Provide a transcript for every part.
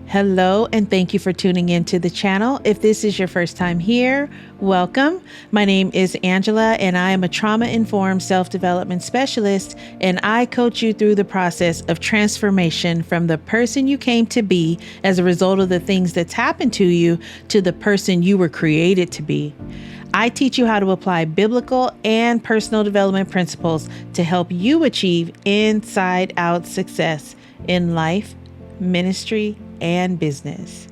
Hello, and thank you for tuning into the channel. If this is your first time here, welcome. My name is Angela, and I am a trauma-informed self-development specialist, and I coach you through the process of transformation from the person you came to be as a result of the things that's happened to you to the person you were created to be. I teach you how to apply biblical and personal development principles to help you achieve inside-out success in life, ministry, and business.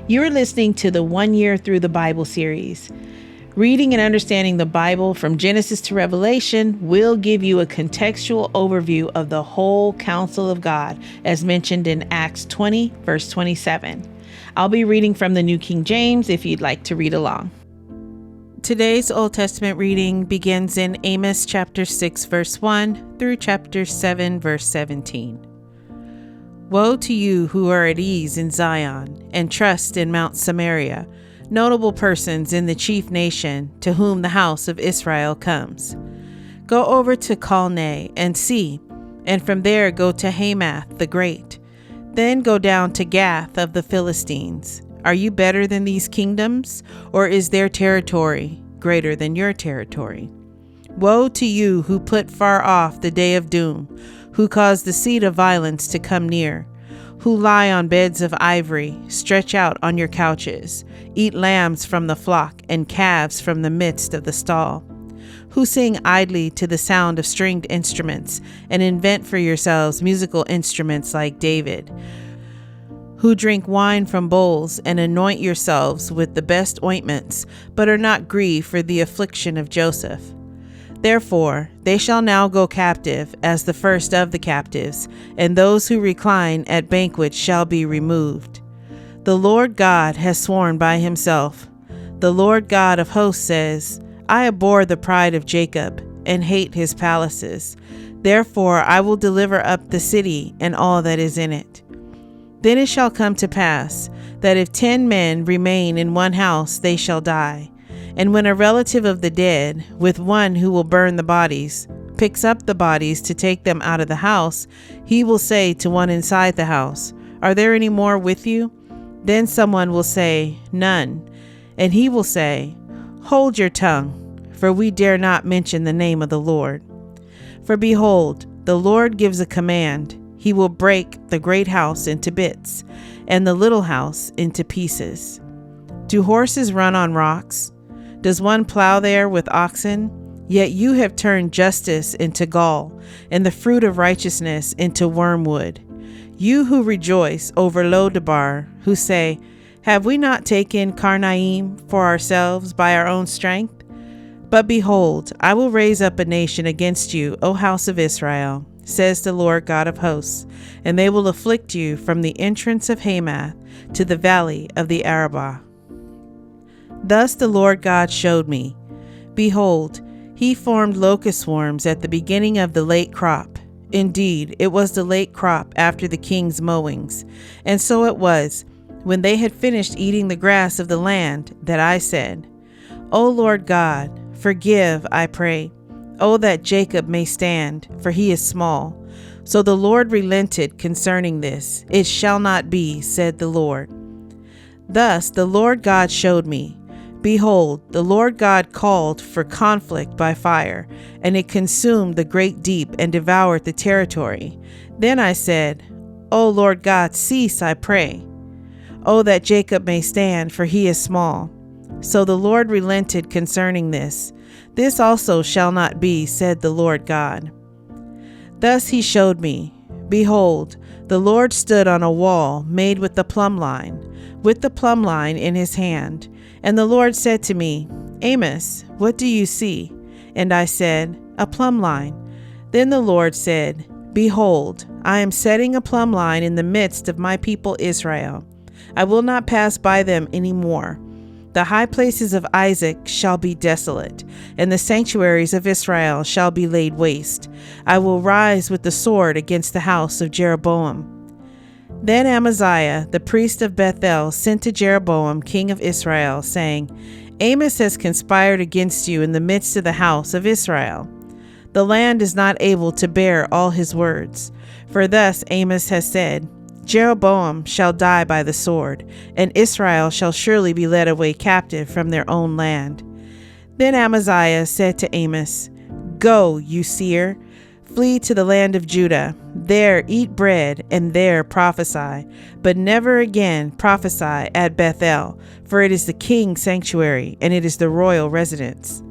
You're listening to the 1 Year Through the Bible series. Reading and understanding the Bible from Genesis to Revelation will give you a contextual overview of the whole counsel of God, as mentioned in Acts 20, verse 27. I'll be reading from the New King James if you'd like to read along. Today's Old Testament reading begins in Amos chapter 6, verse 1 through chapter 7, verse 17. Woe to you who are at ease in Zion and trust in Mount Samaria, notable persons in the chief nation to whom the house of Israel comes. Go over to Calneh and see, and from there go to Hamath the Great. Then go down to Gath of the Philistines. Are you better than these kingdoms, or is their territory greater than your territory? Woe to you who put far off the day of doom, who cause the seat of violence to come near, who lie on beds of ivory, stretch out on your couches, eat lambs from the flock and calves from the midst of the stall, who sing idly to the sound of stringed instruments and invent for yourselves musical instruments like David, who drink wine from bowls and anoint yourselves with the best ointments, but are not grieved for the affliction of Joseph. Therefore, they shall now go captive as the first of the captives, and those who recline at banquets shall be removed. The Lord God has sworn by himself. The Lord God of hosts says, I abhor the pride of Jacob and hate his palaces. Therefore, I will deliver up the city and all that is in it. Then it shall come to pass that if 10 men remain in one house, they shall die. And when a relative of the dead, with one who will burn the bodies, picks up the bodies to take them out of the house, he will say to one inside the house, Are there any more with you? Then someone will say, None. And he will say, Hold your tongue, for we dare not mention the name of the Lord. For behold, the Lord gives a command. He will break the great house into bits, and the little house into pieces. Do horses run on rocks? Does one plow there with oxen? Yet you have turned justice into gall, and the fruit of righteousness into wormwood. You who rejoice over Lodabar, who say, Have we not taken Karnaim for ourselves by our own strength? But behold, I will raise up a nation against you, O house of Israel, says the Lord God of hosts, and they will afflict you from the entrance of Hamath to the valley of the Arabah. Thus the Lord God showed me. Behold, he formed locust swarms at the beginning of the late crop. Indeed, it was the late crop after the king's mowings. And so it was, when they had finished eating the grass of the land, that I said, O Lord God, forgive, I pray. O that Jacob may stand, for he is small. So the Lord relented concerning this. It shall not be, said the Lord. Thus the Lord God showed me. Behold, the Lord God called for conflict by fire, and it consumed the great deep and devoured the territory. Then I said, O Lord God, cease, I pray. O that Jacob may stand, for he is small. So the Lord relented concerning this. This also shall not be, said the Lord God. Thus he showed me. Behold, the Lord stood on a wall made with the plumb line in his hand. And the Lord said to me, Amos, what do you see? And I said, A plumb line. Then the Lord said, Behold, I am setting a plumb line in the midst of my people Israel. I will not pass by them any more. The high places of Isaac shall be desolate, and the sanctuaries of Israel shall be laid waste. I will rise with the sword against the house of Jeroboam. Then Amaziah, the priest of Bethel, sent to Jeroboam, king of Israel, saying, Amos has conspired against you in the midst of the house of Israel. The land is not able to bear all his words. For thus Amos has said, Jeroboam shall die by the sword, and Israel shall surely be led away captive from their own land. Then Amaziah said to Amos, Go, you seer, flee to the land of Judah. There eat bread, and there prophesy. But never again prophesy at Bethel, for it is the king's sanctuary, and it is the royal residence.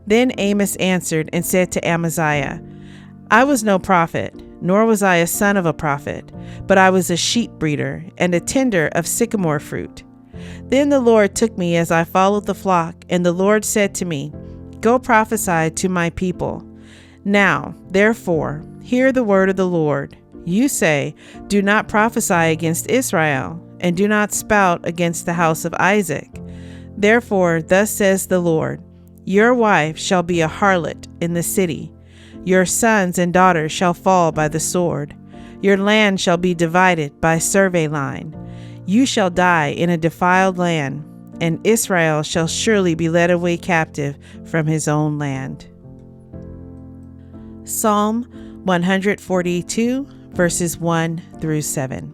Then Amos answered and said to Amaziah, I was no prophet, nor was I a son of a prophet, but I was a sheep breeder and a tender of sycamore fruit. Then the Lord took me as I followed the flock, and the Lord said to me, Go prophesy to my people. Now, therefore, hear the word of the Lord. You say, Do not prophesy against Israel, and do not spout against the house of Isaac. Therefore, thus says the Lord, Your wife shall be a harlot in the city. Your sons and daughters shall fall by the sword. Your land shall be divided by survey line. You shall die in a defiled land, and Israel shall surely be led away captive from his own land. Psalm 142, verses 1 through 7.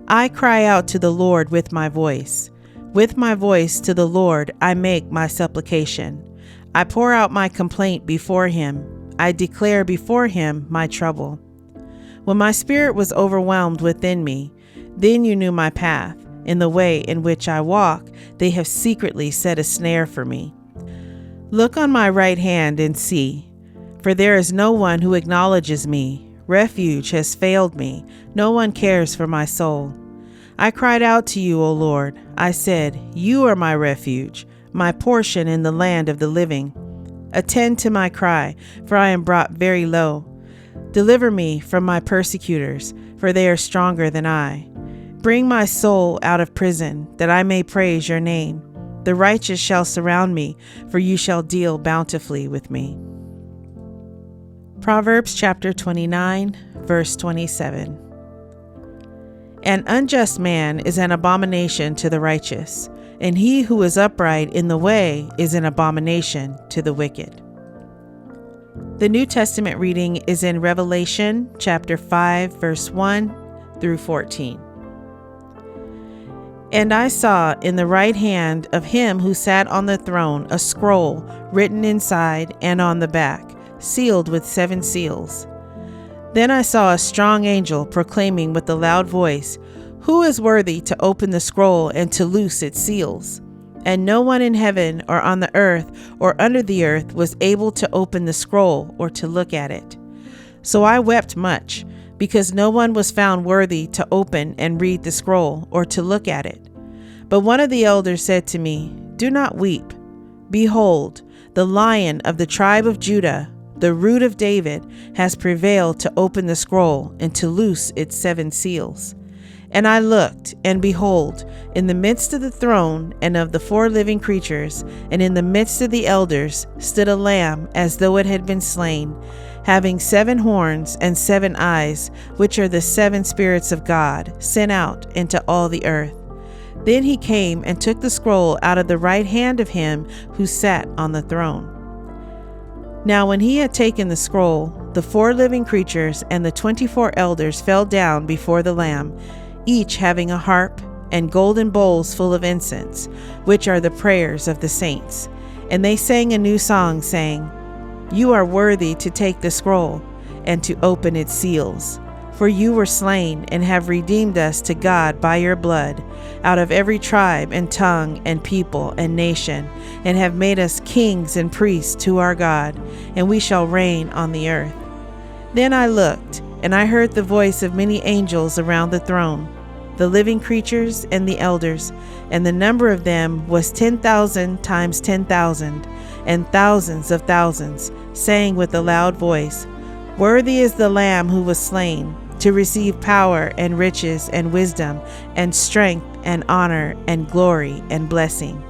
I cry out to the Lord with my voice. With my voice to the Lord I make my supplication. I pour out my complaint before him. I declare before him my trouble. When my spirit was overwhelmed within me, then you knew my path. In the way in which I walk, they have secretly set a snare for me. Look on my right hand and see, for there is no one who acknowledges me. Refuge has failed me. No one cares for my soul. I cried out to you, O Lord. I said, You are my refuge, my portion in the land of the living. Attend to my cry, for I am brought very low. Deliver me from my persecutors, for they are stronger than I. Bring my soul out of prison, that I may praise your name. The righteous shall surround me, for you shall deal bountifully with me. Proverbs chapter 29, verse 27. An unjust man is an abomination to the righteous, and he who is upright in the way is an abomination to the wicked. The New Testament reading is in Revelation chapter 5, verse 1 through 14. And I saw in the right hand of him who sat on the throne a scroll written inside and on the back, sealed with 7 seals. Then I saw a strong angel proclaiming with a loud voice, Who is worthy to open the scroll and to loose its seals? And no one in heaven or on the earth or under the earth was able to open the scroll or to look at it. So I wept much, because no one was found worthy to open and read the scroll or to look at it. But one of the elders said to me, Do not weep. Behold, the Lion of the tribe of Judah, the Root of David, has prevailed to open the scroll and to loose its 7 seals. And I looked, and behold, in the midst of the throne and of the 4 living creatures, and in the midst of the elders, stood a lamb as though it had been slain, having 7 horns and 7 eyes, which are the 7 spirits of God, sent out into all the earth. Then he came and took the scroll out of the right hand of him who sat on the throne. Now when he had taken the scroll, the 4 living creatures and the 24 elders fell down before the Lamb, each having a harp and golden bowls full of incense, which are the prayers of the saints. And they sang a new song, saying, You are worthy to take the scroll and to open its seals. For you were slain and have redeemed us to God by your blood, out of every tribe and tongue and people and nation, and have made us kings and priests to our God, and we shall reign on the earth. Then I looked, and I heard the voice of many angels around the throne, the living creatures and the elders, and the number of them was 10,000 times 10,000, and thousands of thousands, saying with a loud voice, Worthy is the Lamb who was slain, to receive power and riches and wisdom and strength and honor and glory and blessing.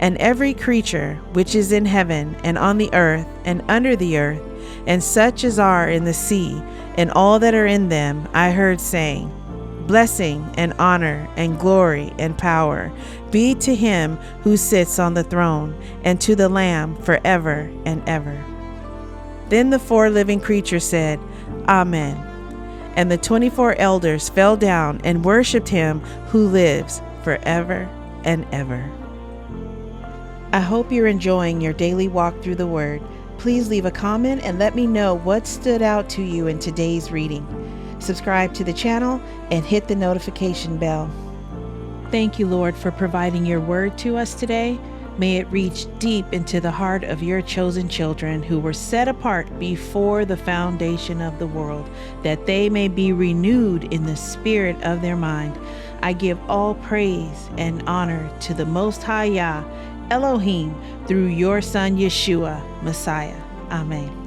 And every creature which is in heaven and on the earth and under the earth, and such as are in the sea, and all that are in them, I heard saying, Blessing and honor and glory and power be to him who sits on the throne, and to the Lamb forever and ever. Then the 4 living creatures said, Amen. And the 24 elders fell down and worshiped him who lives forever and ever. I hope you're enjoying your daily walk through the Word. Please leave a comment and let me know what stood out to you in today's reading. Subscribe to the channel and hit the notification bell. Thank you, Lord, for providing your word to us today. May it reach deep into the heart of your chosen children who were set apart before the foundation of the world, that they may be renewed in the spirit of their mind. I give all praise and honor to the Most High Yah, Elohim, through your Son Yeshua, Messiah. Amen.